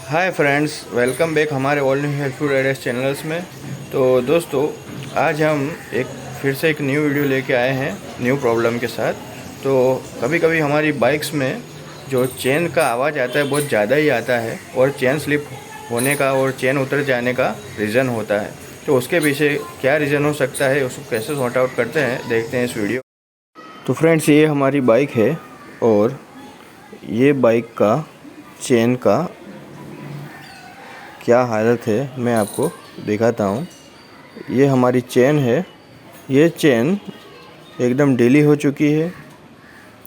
Hi friends, welcome back हमारे all new helpful ideas channels में। तो दोस्तों, आज हम फिर से एक न्यू वीडियो लेके आए हैं न्यू प्रॉब्लम के साथ। तो कभी कभी हमारी बाइक्स में जो चेन का आवाज़ आता है बहुत ज़्यादा ही आता है और चेन स्लिप होने का और चेन उतर जाने का रीज़न होता है। तो उसके पीछे क्या रीज़न हो सकता है, उसको कैसे सॉर्ट आउट करते हैं, देखते हैं इस वीडियो। तो फ्रेंड्स, ये हमारी बाइक है और ये बाइक का चेन का क्या हालत है मैं आपको दिखाता हूँ। ये हमारी चेन है, ये चेन एकदम ढीली हो चुकी है।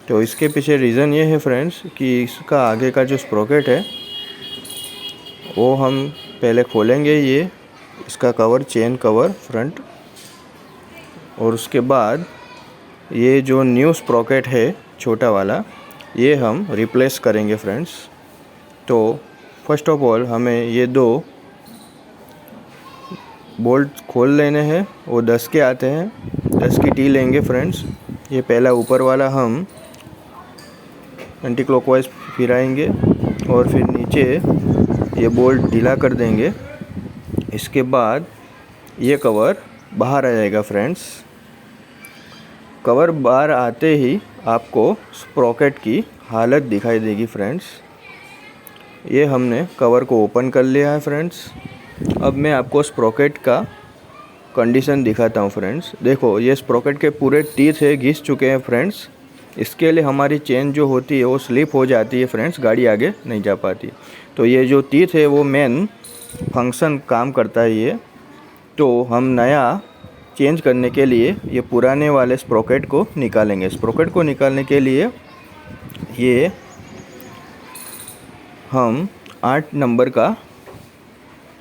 तो इसके पीछे रीज़न ये है फ्रेंड्स कि इसका आगे का जो स्प्रोकेट है वो हम पहले खोलेंगे, ये इसका कवर, चेन कवर फ्रंट, और उसके बाद ये जो न्यू स्प्रोकेट है छोटा वाला, ये हम रिप्लेस करेंगे फ्रेंड्स। तो फर्स्ट ऑफ ऑल हमें ये दो बोल्ट खोल लेने हैं। वो 10 के आते हैं, 10 की टी लेंगे फ्रेंड्स। ये पहला ऊपर वाला हम एंटी क्लॉकवाइज फिराएंगे और फिर नीचे ये बोल्ट ढीला कर देंगे। इसके बाद ये कवर बाहर आ जाएगा फ्रेंड्स। कवर बाहर आते ही आपको स्प्रोकेट की हालत दिखाई देगी फ्रेंड्स। ये हमने कवर को ओपन कर लिया है फ्रेंड्स। अब मैं आपको स्प्रोकेट का कंडीशन दिखाता हूँ फ्रेंड्स। देखो, ये स्प्रोकेट के पूरे टीथ है, घिस चुके हैं फ्रेंड्स। इसके लिए हमारी चेन जो होती है वो स्लिप हो जाती है फ्रेंड्स, गाड़ी आगे नहीं जा पाती। तो ये जो टीथ है वो मेन फंक्शन काम करता है ये। तो हम नया चेंज करने के लिए ये पुराने वाले स्प्रोकेट को निकालेंगे। स्प्रोकेट को निकालने के लिए ये हम 8 नंबर का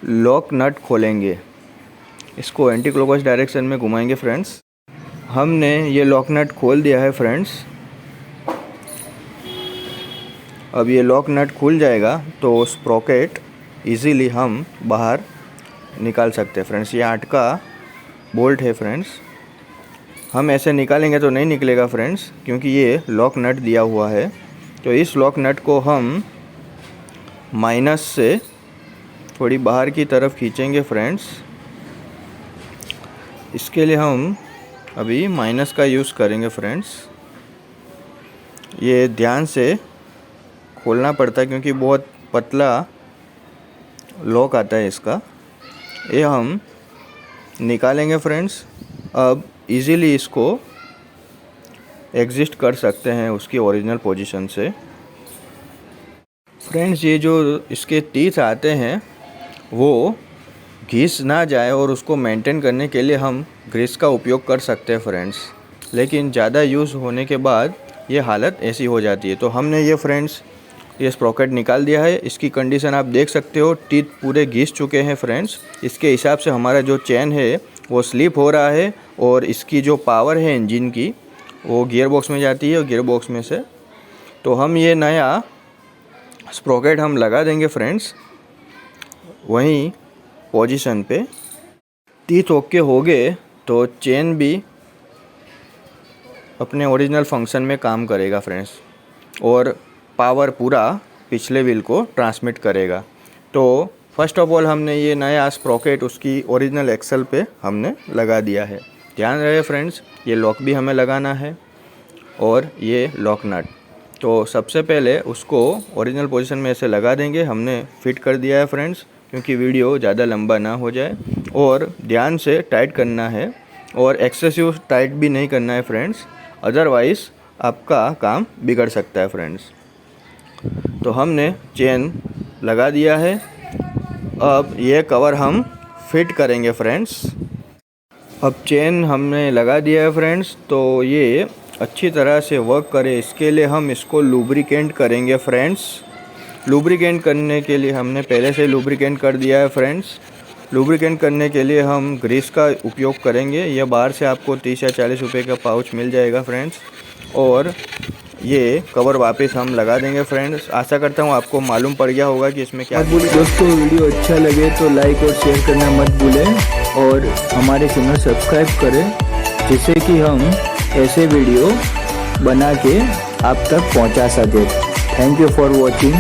लॉक नट खोलेंगे। इसको एंटी क्लॉकवाइज डायरेक्शन में घुमाएंगे फ्रेंड्स। हमने ये लॉक नट खोल दिया है फ्रेंड्स। अब ये लॉक नट खुल जाएगा तो स्प्रोकेट इजीली हम बाहर निकाल सकते हैं फ्रेंड्स। ये 8 का बोल्ट है फ्रेंड्स। हम ऐसे निकालेंगे तो नहीं निकलेगा फ्रेंड्स, क्योंकि ये लॉक नट दिया हुआ है। तो इस लॉक नट को हम माइनस से थोड़ी बाहर की तरफ खींचेंगे फ्रेंड्स। इसके लिए हम अभी माइनस का यूज़ करेंगे फ्रेंड्स। ये ध्यान से खोलना पड़ता है क्योंकि बहुत पतला लॉक आता है इसका। ये हम निकालेंगे फ्रेंड्स। अब इजीली इसको एग्जिस्ट कर सकते हैं उसकी ओरिजिनल पोजीशन से फ्रेंड्स। ये जो इसके टीथ आते हैं वो घिस ना जाए और उसको मेंटेन करने के लिए हम ग्रीस का उपयोग कर सकते हैं फ्रेंड्स। लेकिन ज़्यादा यूज़ होने के बाद ये हालत ऐसी हो जाती है। तो हमने ये फ्रेंड्स ये स्प्रोकेट निकाल दिया है। इसकी कंडीशन आप देख सकते हो, टीथ पूरे घिस चुके हैं फ्रेंड्स। इसके हिसाब से हमारा जो चेन है वो स्लिप हो रहा है और इसकी जो पावर है इंजन की वो गियर बॉक्स में जाती है और गियर बॉक्स में से तो हम ये नया स्प्रोकेट हम लगा देंगे फ्रेंड्स वहीं पोजीशन पे। टीथ ओके हो गए तो चेन भी अपने ओरिजिनल फंक्शन में काम करेगा फ्रेंड्स और पावर पूरा पिछले व्हील को ट्रांसमिट करेगा। तो फर्स्ट ऑफ ऑल हमने ये नया स्प्रोकेट उसकी ओरिजिनल एक्सल पे हमने लगा दिया है। ध्यान रहे फ्रेंड्स, ये लॉक भी हमें लगाना है और ये लॉक नट। तो सबसे पहले उसको ओरिजिनल पोजीशन में ऐसे लगा देंगे। हमने फिट कर दिया है फ्रेंड्स, क्योंकि वीडियो ज़्यादा लंबा ना हो जाए। और ध्यान से टाइट करना है और एक्सेसिव टाइट भी नहीं करना है फ्रेंड्स, अदरवाइज़ आपका काम बिगड़ सकता है फ्रेंड्स। तो हमने चेन लगा दिया है। अब ये कवर हम फिट करेंगे फ्रेंड्स। अब चेन हमने लगा दिया है फ्रेंड्स, तो ये अच्छी तरह से वर्क करे इसके लिए हम इसको लुब्रिकेंट करेंगे फ्रेंड्स। लुब्रिकेंट करने के लिए हमने पहले से लुब्रिकेंट कर दिया है फ्रेंड्स। लुब्रिकेंट करने के लिए हम ग्रीस का उपयोग करेंगे। यह बाहर से आपको 30 या 40 रुपये का पाउच मिल जाएगा फ्रेंड्स। और ये कवर वापस हम लगा देंगे फ्रेंड्स। आशा करता हूँ आपको मालूम पड़ गया होगा कि इसमें क्या। दोस्तों, वीडियो अच्छा लगे तो लाइक और शेयर करना मत भूलें और हमारे चैनल सब्सक्राइब करें, जिससे कि हम ऐसे वीडियो बना के आप तक पहुंचा सके। Thank you for watching.